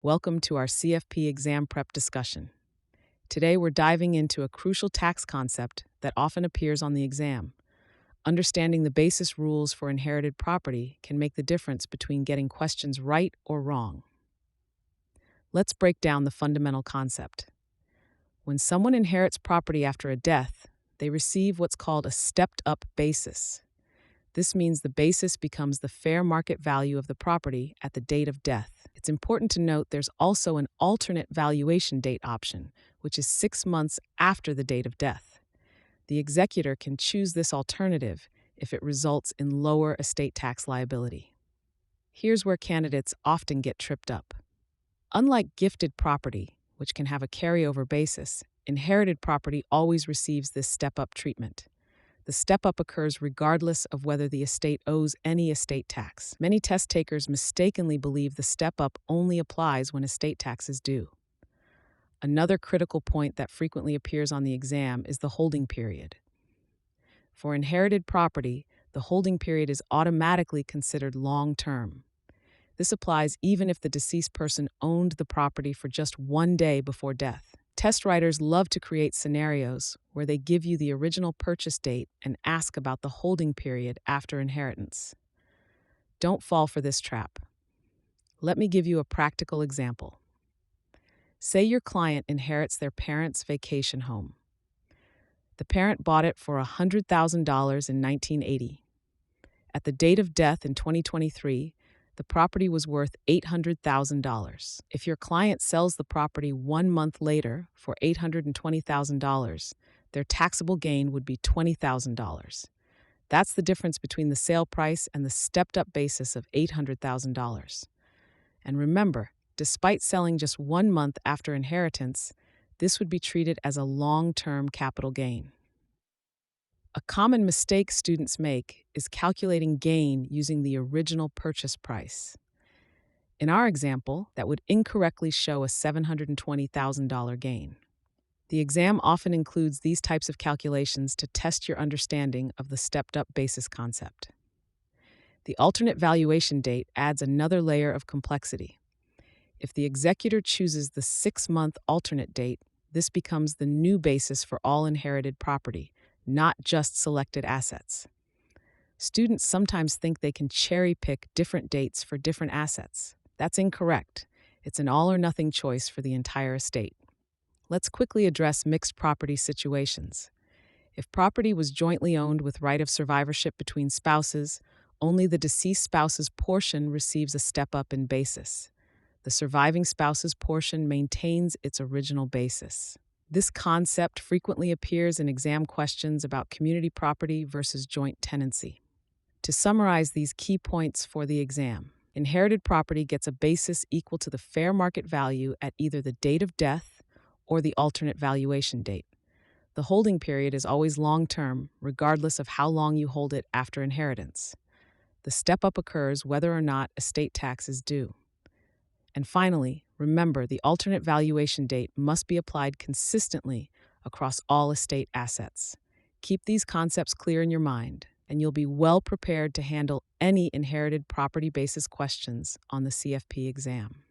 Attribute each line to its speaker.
Speaker 1: Welcome to our CFP exam prep discussion. Today we're diving into a crucial tax concept that often appears on the exam. Understanding the basis rules for inherited property can make the difference between getting questions right or wrong. Let's break down the fundamental concept. When someone inherits property after a death, they receive what's called a stepped-up basis. This means the basis becomes the fair market value of the property at the date of death. It's important to note there's also an alternate valuation date option, which is 6 months after the date of death. The executor can choose this alternative if it results in lower estate tax liability. Here's where candidates often get tripped up. Unlike gifted property, which can have a carryover basis, inherited property always receives this step-up treatment. The step-up occurs regardless of whether the estate owes any estate tax. Many test takers mistakenly believe the step-up only applies when estate tax is due. Another critical point that frequently appears on the exam is the holding period. For inherited property, the holding period is automatically considered long-term. This applies even if the deceased person owned the property for just 1 day before death. Test writers love to create scenarios where they give you the original purchase date and ask about the holding period after inheritance. Don't fall for this trap. Let me give you a practical example. Say your client inherits their parents' vacation home. The parent bought it for $100,000 in 1980. At the date of death in 2023, the property was worth $800,000. If your client sells the property 1 month later for $820,000, their taxable gain would be $20,000. That's the difference between the sale price and the stepped-up basis of $800,000. And remember, despite selling just 1 month after inheritance, this would be treated as a long-term capital gain. A common mistake students make is calculating gain using the original purchase price. In our example, that would incorrectly show a $720,000 gain. The exam often includes these types of calculations to test your understanding of the stepped-up basis concept. The alternate valuation date adds another layer of complexity. If the executor chooses the 6-month alternate date, this becomes the new basis for all inherited property, not just selected assets. Students sometimes think they can cherry-pick different dates for different assets. That's incorrect. It's an all-or-nothing choice for the entire estate. Let's quickly address mixed property situations. If property was jointly owned with right of survivorship between spouses, only the deceased spouse's portion receives a step-up in basis. The surviving spouse's portion maintains its original basis. This concept frequently appears in exam questions about community property versus joint tenancy. To summarize these key points for the exam, inherited property gets a basis equal to the fair market value at either the date of death or the alternate valuation date. The holding period is always long-term, regardless of how long you hold it after inheritance. The step-up occurs whether or not estate tax is due. And finally, remember the alternate valuation date must be applied consistently across all estate assets. Keep these concepts clear in your mind, and you'll be well prepared to handle any inherited property basis questions on the CFP exam.